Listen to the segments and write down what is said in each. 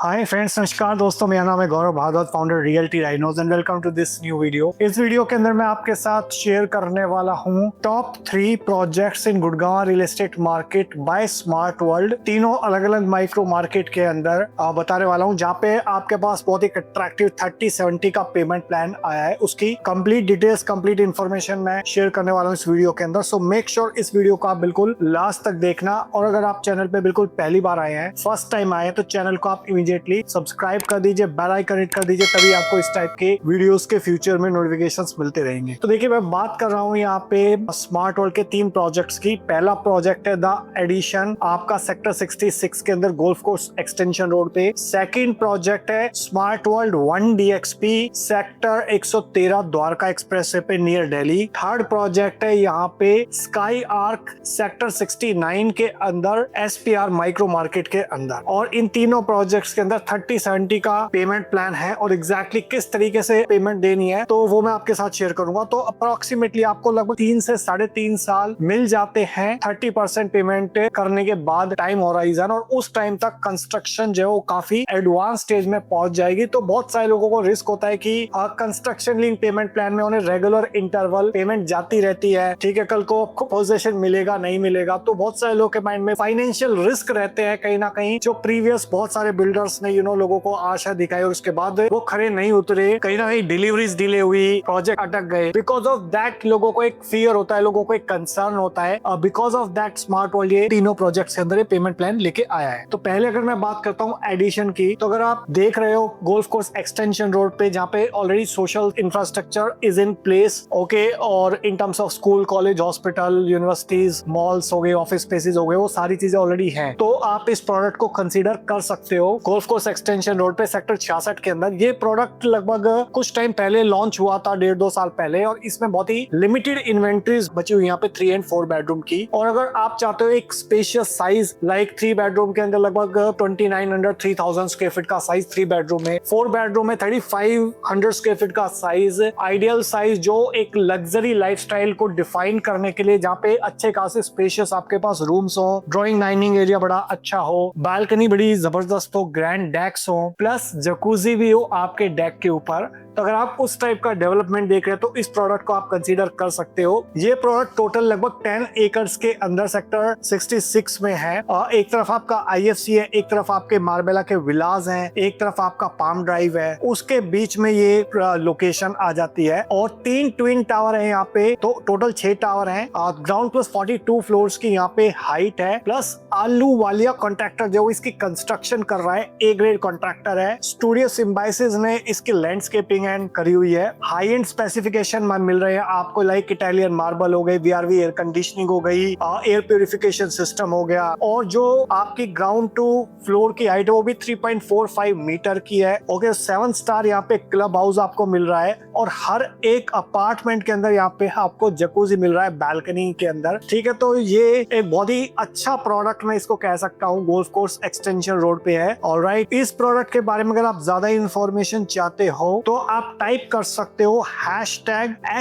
Hi friends, नमस्कार दोस्तों। मेरा नाम है Gaurav Bhardwaj, founder Realty Rhinos, and welcome to this new video. इस वीडियो के अंदर मैं आपके साथ शेयर करने वाला हूं top 3 projects in Gurgaon real estate market by smart World. तीनों अलग अलग माइक्रो मार्केट के अंदर बताने वाला हूं, जहां पे आपके पास बहुत ही अट्रैक्टिव 30-70 का पेमेंट प्लान आया है। उसकी कंप्लीट डिटेल्स, कंप्लीट इन्फॉर्मेशन मैं शेयर करने वाला हूँ इस वीडियो के अंदर। सो मेक श्योर इस वीडियो को आप बिल्कुल लास्ट तक देखना। और अगर आप चैनल पे बिल्कुल पहली बार आए हैं, फर्स्ट टाइम आए हैं, तो चैनल को आप इमीडिएटली सब्सक्राइब कर दीजिए, बेल आइकन हिट कर दीजिए, तभी आपको इस टाइप के वीडियोस के फ्यूचर में नोटिफिकेशंस मिलते रहेंगे। तो देखिए, मैं बात कर रहा हूँ यहाँ पे स्मार्ट वर्ल्ड के 3 प्रोजेक्ट्स की। पहला प्रोजेक्ट है द एडिशन, आपका सेक्टर 66 के अंदर गोल्फ कोर्स एक्सटेंशन रोड पे। सेकंड प्रोजेक्ट है smart world 1DXP sector 113 Dwarka expressway पे नियर दिल्ली। थर्ड प्रोजेक्ट है यहाँ पे स्काई आर्क सेक्टर 69 के अंदर SPR माइक्रो मार्केट के अंदर। और इन तीनों प्रोजेक्ट्स के अंदर 30-70 का पेमेंट प्लान है, और एग्जैक्टली किस तरीके से पेमेंट देनी है तो वो मैं आपके साथ शेयर करूंगा। तो अप्रोक्सीमेटली आपको लगभग 3 से 3.5 साल मिल जाते हैं 30% पेमेंट करने के बाद टाइम होराइजन, और उस टाइम तक कंस्ट्रक्शन जो है वो काफी एडवांस स्टेज में पहुंच जाएगी। तो बहुत सारे लोगों को रिस्क होता है कि कंस्ट्रक्शन लिंक पेमेंट प्लान में उन्हें रेगुलर इंटरवल पेमेंट जाती रहती है, ठीक है, कल को पोजीशन मिलेगा नहीं मिलेगा। तो बहुत सारे लोगों के माइंड में फाइनेंशियल रिस्क रहते हैं कहीं ना कहीं, जो प्रीवियस बहुत सारे बिल्डर्स ने लोगों को आशा दिखाई और उसके बाद वो खड़े नहीं उतरे, कहीं ना कहीं डिलीवरीज डिले हुई, प्रोजेक्ट अटक गए। बिकॉज ऑफ दैट लोगों को एक फियर होता है, लोगों को एक कंसर्न होता है। Because of that smart world ये तीनों प्रोजेक्ट्स के अंदर पेमेंट प्लान लेके आया है। तो पहले अगर मैं बात करता हूँ एडिशन की, तो अगर आप देख रहे हो गोल्फ कोर्स एक्सटेंशन रोड पे, जहाँ पे already social infrastructure is in place, okay, और in terms of school, college, hospital, universities, malls हो गए, ऑफिस स्पेसेस हो गए, वो सारी चीजें ऑलरेडी हैं। तो आप इस प्रोडक्ट को कंसीडर कर सकते हो। गोल्फ कोर्स एक्सटेंशन रोड पे सेक्टर 66 के अंदर ये प्रोडक्ट लगभग कुछ टाइम पहले लॉन्च हुआ था, 1.5-2 साल पहले, और इसमें बहुत ही लिमिटेड इन्वेंट्रीज बची हुई यहाँ पे 3 and 4 बेडरूम की। और अगर आप चाहते हो एक स्पेशियस साइज, लाइक 3 बेडरूम के अंदर लगभग 2900-3000 स्क्वायर फीट का साइज 3 बेडरूम में, 4 बेडरूम में 3500 स्क्वायर फीट का साइज, आइडियल साइज जो एक लग्जरी लाइफस्टाइल को डिफाइन करने के लिए, जहाँ पे अच्छे खासे स्पेशियस आपके पास रूम्स हो, ड्राइंग डाइनिंग एरिया बड़ा अच्छा हो, बालकनी बड़ी जबरदस्त हो, ग्रैंड डेक्स हो, प्लस जकूजी भी हो आपके डेक के ऊपर। तो अगर आप उस टाइप का डेवलपमेंट देख रहे हैं तो इस प्रोडक्ट को आप कंसीडर कर सकते हो। ये प्रोडक्ट टोटल लगभग 10 एकर्स के अंदर सेक्टर 66 में है। एक तरफ आपका IFC है, एक तरफ आपके मार्बेला के विलाज हैं, एक तरफ आपका पाम ड्राइव है, उसके बीच में ये लोकेशन आ जाती है। और 3 ट्विन टावर है यहाँ पे, तो टोटल 6 टावर हैं। ग्राउंड प्लस 42 फ्लोर्स की यहाँ पे हाइट है। प्लस आलू वालिया कॉन्ट्रैक्टर जो इसकी कंस्ट्रक्शन कर रहा है, A ग्रेड कॉन्ट्रैक्टर है। स्टूडियो सिम्बाइसिस ने इसकी लैंडस्केपिंग करी हुई है। हाई एंड स्पेसिफिकेशन मिल रहे हैं आपको, लाइक इटालियन मार्बल हो गई, VRV एयर कंडीशनिंग हो गई, एयर प्यूरिफिकेशन सिस्टम हो गया, और जो आपकी ग्राउंड टू फ्लोर की हाइट है वो भी 3.45 मीटर की है। ओके, 7 स्टार यहाँ पे क्लब हाउस आपको मिल रहा है, और हर एक अपार्टमेंट के अंदर यहाँ पे आपको जकूजी मिल रहा है बैल्कनी के अंदर, ठीक है। तो ये एक बहुत ही अच्छा प्रोडक्ट मैं इसको कह सकता हूँ, गोल्फ कोर्स एक्सटेंशन रोड पे है। ऑलराइट, इस प्रोडक्ट के बारे में अगर आप ज्यादा इंफॉर्मेशन चाहते हो तो आप टाइप कर सकते हो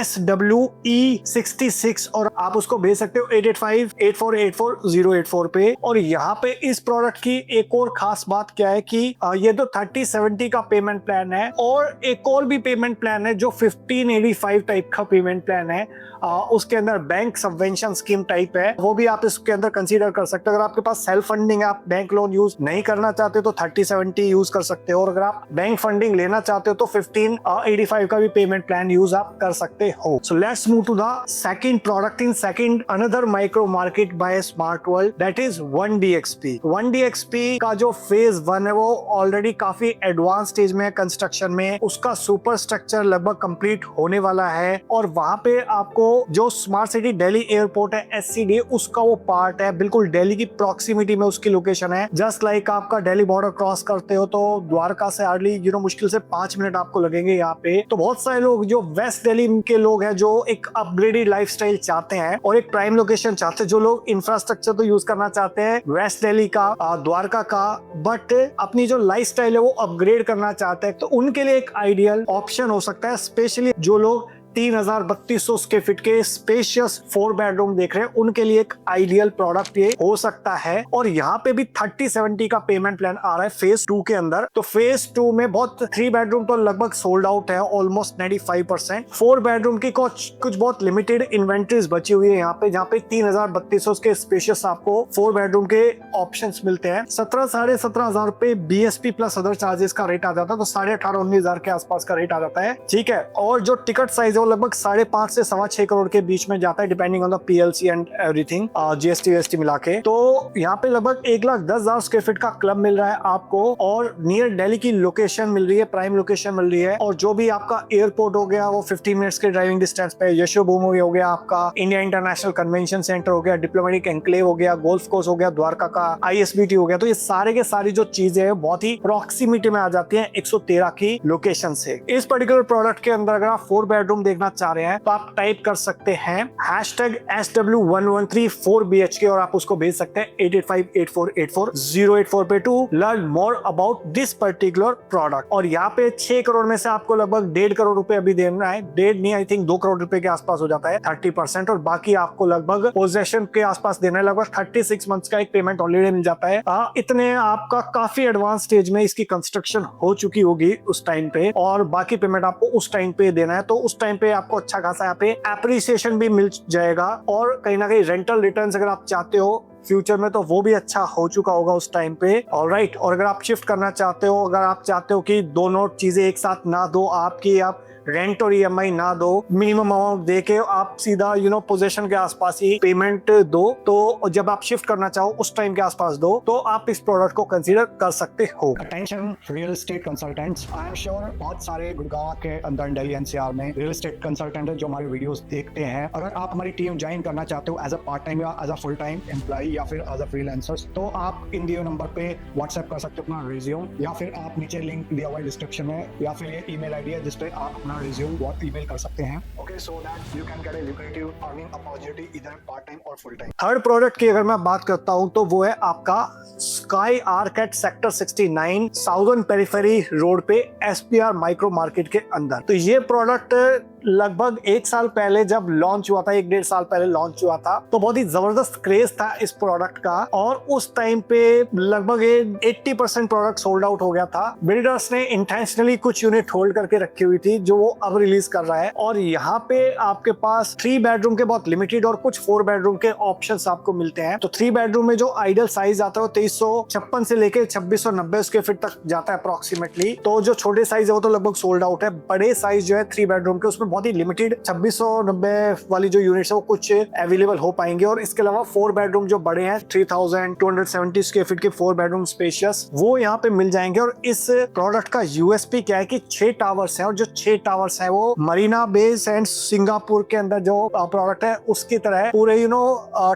#SWE66, और आप उसको भेज सकते हो 8858484084 पे। और यहाँ पे इस प्रोडक्ट की एक और खास बात क्या है कि ये तो 30-70 का पेमेंट प्लान है, और एक और भी पेमेंट प्लान है जो 1585 टाइप का पेमेंट प्लान है। उसके अंदर बैंक सबवेंशन स्कीम टाइप है, वो भी आप इसके अंदर कंसीडर कर सकते हो। अगर आपके पास सेल्फ फंडिंग, आप बैंक लोन यूज नहीं करना चाहते तो 30-70 यूज कर सकते हो, और अगर आप बैंक फंडिंग लेना चाहते हो तो 1585 का भी पेमेंट प्लान यूज आप कर सकते हो। So let's move to the second product in second another micro market by smart world, that is 1DXP। 1DXP का जो फेज 1 है वो ऑलरेडी काफी एडवांस स्टेज में है कंस्ट्रक्शन में। उसका सुपर स्ट्रक्चर लगभग कंप्लीट होने वाला है, और वहां पे आपको जो स्मार्ट सिटी दिल्ली एयरपोर्ट है SCD, उसका वो पार्ट है, बिल्कुल दिल्ली की प्रॉक्सिमिटी में उसकी लोकेशन है। जस्ट लाइक आपका दिल्ली बॉर्डर क्रॉस करते हो तो द्वारका से हार्डली मुश्किल से 5 मिनट आपको लगेंगे यहाँ पे। तो बहुत सारे लोग जो वेस्ट दिल्ली के लोग हैं, जो एक अपग्रेडेड लाइफस्टाइल चाहते हैं और एक प्राइम लोकेशन चाहते हैं, जो लोग इंफ्रास्ट्रक्चर तो यूज करना चाहते हैं वेस्ट दिल्ली का, द्वारका का, बट अपनी जो लाइफस्टाइल है वो अपग्रेड करना चाहते हैं, तो उनके लिए एक आइडियल ऑप्शन हो सकता है। स्पेशली जो लोग 3,3200 स्क्वायर फीट के स्पेशियस 4 बेडरूम देख रहे हैं, उनके लिए एक आइडियल प्रोडक्ट ये हो सकता है। और यहाँ पे भी 30-70 का पेमेंट प्लान आ रहा है फेज 2 के अंदर। तो फेज 2 में बहुत 3 बेडरूम तो लगभग सोल्ड आउट है, ऑलमोस्ट 95%। 4 बेडरूम की कुछ बहुत लिमिटेड इन्वेंट्रीज बची हुई है यहाँ पे, जहाँ पे 3,3200 के स्पेशियस आपको 4 बेडरूम के ऑप्शंस मिलते हैं। 17,500 रुपए BSP प्लस अदर चार्जेस का रेट आ जाता है, तो 18,500-19,000 के आसपास का रेट आ जाता है। ठीक है, और जो टिकट साइज है वो लगभग 5.5 से 6.25 करोड़ के बीच में जाता है, depending on the PLC and everything, GST मिला के। तो यहाँ पे लगभग 1,10,000 स्क्वायर फीट का क्लब मिल रहा है आपको, और नियर दिल्ली की लोकेशन मिल रही है, प्राइम लोकेशन मिल रही है। और जो भी आपका एयरपोर्ट हो गया वो 15 मिनट्स के ड्राइविंग डिस्टेंस पे, यशोभूमि हो गया आपका, इंडिया इंटरनेशनल कन्वेंशन सेंटर हो गया, डिप्लोमेटिक एनक्लेव हो गया, गोल्फ कोर्स हो गया, द्वारका का ISBT हो गया। तो ये सारे के सारी जो चीजें हैं बहुत ही प्रॉक्सिमिटी में आ जाती हैं 113 की लोकेशन से। इस पर्टिकुलर प्रोडक्ट के अंदर अगर आप 4 बेडरूम देखना चाह रहे हैं तो आप टाइप कर सकते हैं #SW113 4 BHK और आप उसको भेज सकते हैं 8858484084 पे to learn more about this particular product. और यहाँ पे 6 करोड़ में से आपको लगभग 1.5 करोड़ रुपए अभी देना है, 1.5 नहीं, आई थिंक 2 करोड़ रुपए के आसपास हो जाता है 30%, और बाकी आपको लगभग पोजेशन के आसपास देना है। लगभग 36 मंथ्स का एक पेमेंट ऑलरेडी मिल जाता है। इतने आपका काफी एडवांस स्टेज में इसकी कंस्ट्रक्शन हो चुकी होगी उस टाइम पे, और बाकी पेमेंट आपको उस टाइम पे देना है। तो उस टाइम पे आपको अच्छा खासा यहाँ पे एप्रिसिएशन भी मिल जाएगा, और कहीं ना कहीं रेंटल रिटर्न्स अगर आप चाहते हो फ्यूचर में तो वो भी अच्छा हो चुका होगा उस टाइम पे। ऑलराइट, और अगर आप शिफ्ट करना चाहते हो, अगर आप चाहते हो कि दोनों चीजें एक साथ ना दो, आपकी आप रेंट और EMI ना दो, मिनिमम अमाउंट दे के आप सीधा पोजीशन के आसपास ही पेमेंट दो, तो जब आप शिफ्ट करना चाहो उस टाइम के आसपास दो, तो आप इस प्रोडक्ट को कंसीडर कर सकते हो। Attention real estate consultants, I am sure बहुत सारे गुड़गांव के अंदर दिल्ली NCR में रियल एस्टेट कंसल्टेंट जो हमारे वीडियोस देखते हैं। अगर आप हमारी टीम ज्वाइन करना चाहते हो एज अ पार्ट टाइम या as a full time employ या फिर एज अ फ्रीलांसर, तो आप इन दिए नंबर पे व्हाट्सएप कर सकते हो अपना रिज्यूम, या फिर आप नीचे लिंक दिया हुआ है डिस्क्रिप्शन में, या फिर ये ईमेल आईडी है जिस पे आप अपना रिज्यूम ईमेल कर सकते हैं। Okay, so that you can get a lucrative earning opportunity either part time और फुल टाइम। थर्ड प्रोडक्ट की अगर मैं बात करता हूं तो वो है आपका sky arc eight sector 69 southern periphery road पे SPR माइक्रो मार्केट के अंदर। तो ये प्रोडक्ट लगभग 1 साल पहले जब लॉन्च हुआ था, 1-1.5 साल पहले लॉन्च हुआ था, तो बहुत ही जबरदस्त क्रेज था इस प्रोडक्ट का, और उस टाइम पे लगभग 80% प्रोडक्ट सोल्ड आउट हो गया था। बिल्डर्स ने इंटेंशनली कुछ यूनिट होल्ड करके रखी हुई थी जो वो अब रिलीज कर रहा है। और यहाँ पे आपके पास 3 बेडरूम के बहुत लिमिटेड और कुछ 4 बेडरूम के ऑप्शंस आपको मिलते हैं। तो 3 बेडरूम में जो आइडियल साइज आता है वो 2356 से लेके 2690 स्क्वायर फीट तक जाता है अप्रोक्सीमेटली। तो जो छोटे साइज है वो तो लगभग सोल्ड आउट है। बड़े साइज जो है 3 बेडरूम के, उसमें बहुत ही लिमिटेड 2690 वाली जो यूनिट्स है वो कुछ अवेलेबल हो पाएंगे। और इसके अलावा 4 बेडरूम जो बड़े हैं 3270 स्क्वायर फीट के 4 बेडरूम स्पेशियस, वो यहाँ पे मिल जाएंगे। और इस प्रोडक्ट का USP क्या है कि 6 टावर्स हैं, और जो 6 टावर्स हैं वो मरीना बेस एंड सिंगापुर के अंदर जो प्रोडक्ट है उसकी तरह है, पूरे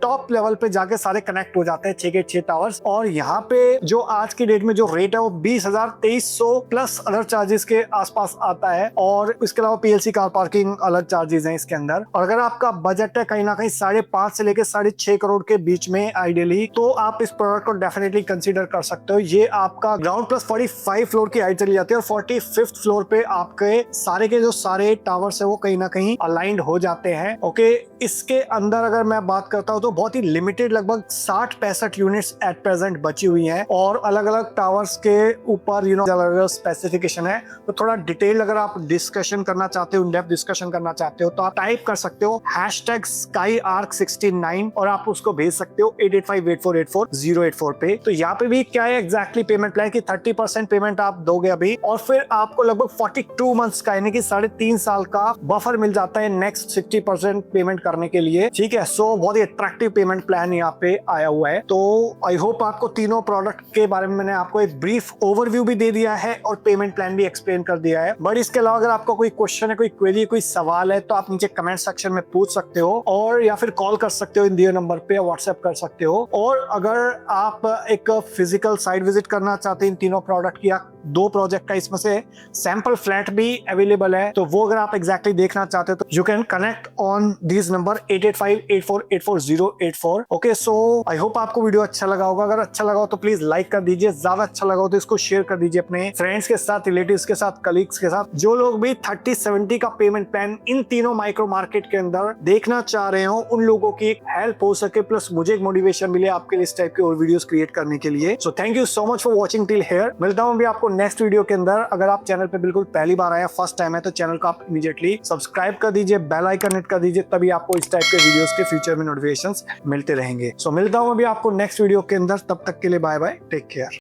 टॉप लेवल पे जाके सारे कनेक्ट हो जाते हैं 6 के 6 टावर्स। और यहाँ पे जो आज की डेट में जो रेट है वो 20,2300 प्लस अदर चार्जेस के आसपास आता है। और इसके अलावा PLC कार पार्किंग अलग चार्जेस हैं इसके अंदर। और अगर आपका बजट है कहीं ना कहीं 5.5 से लेके 6.5 करोड़ के बीच में आइडियली, तो आप इस प्रोडक्ट को डेफिनेटली कंसीडर कर सकते हो। ये आपका ग्राउंड प्लस 45 फ्लोर की हाइट चली जाती है, और 45th फ्लोर पे आपके सारे के जो सारे टावर्स है वो कहीं ना कहीं अलाइंड हो जाते हैं। ओके, इसके अंदर अगर मैं बात करता हूँ तो बहुत ही लिमिटेड लगभग 60-65 यूनिट्स एट प्रेजेंट बची हुई हैं, और अलग अलग टावर्स के ऊपर अलग स्पेसिफिकेशन है। तो थोड़ा डिटेल अगर आप डिस्कशन करना चाहते हो, इन डेप्थ डिस्कशन करना चाहते हो, तो आप टाइप कर सकते हो #SkyArk69 और आप उसको भेज सकते हो 8858484084 पे। तो यहाँ पे भी क्या है एग्जैक्टली पेमेंट प्लान की 30% पेमेंट आप दोगे अभी, और फिर आपको लगभग 42 मंथ्स का यानी कि 3.5 साल का बफर मिल जाता है नेक्स्ट 60% पेमेंट करने के लिए। ठीक है, सो बहुत ही अट्रैक्टिव पेमेंट प्लान यहाँ पे आया हुआ है। तो आई होप आपको तीनों प्रोडक्ट के बारे में मैंने आपको एक ब्रीफ ओवरव्यू भी दे दिया है और पेमेंट प्लान भी एक्सप्लेन कर दिया है। बट इसके अलावा अगर आपको कोई क्वेश्चन है, कोई क्वेरी, कोई सवाल है, तो आप नीचे कमेंट सेक्शन में पूछ सकते हो, और या फिर कॉल कर सकते हो इन दिए नंबर पे, व्हाट्सएप कर सकते हो। और अगर आप एक फिजिकल साइट विजिट करना चाहते हैं इन तीनों प्रोडक्ट की, 2 प्रोजेक्ट का इसमें से सैंपल फ्लैट भी अवेलेबल है, तो वो अगर आप एग्जैक्टली देखना चाहते हो तो you can connect on this number 8858484084। Okay, so I hope आपको वीडियो अच्छा लगा होगा। अगर अच्छा लगा हो तो प्लीज लाइक कर दीजिए, ज्यादा अच्छा लगा हो तो इसको शेयर कर दीजिए अपने फ्रेंड्स के साथ, रिलेटिव्स के साथ, कलीग्स के साथ। जो लोग भी 30-70 का पेमेंट पेमेंट प्लान इन तीनों माइक्रो मार्केट के अंदर देखना चाह रहे हो उन लोगों की हेल्प हो सके, प्लस मुझे एक मोटिवेशन मिले आपके लिए इस टाइप के और वीडियोस क्रिएट करने के लिए। So thank you so much for watching till here. मिलता हूं भी आपको नेक्स्ट वीडियो के अंदर। अगर आप चैनल पे बिल्कुल पहली बार आया, फर्स्ट टाइम है, तो चैनल को आप इमीडिएटली सब्सक्राइब कर दीजिए, बेल आइकन हिट कर दीजिए, तभी आपको इस टाइप के वीडियोस के फ्यूचर में नोटिफिकेशंस मिलते रहेंगे। सो मिलता हूं अभी आपको नेक्स्ट वीडियो के अंदर, तब तक के लिए बाय बाय, टेक केयर।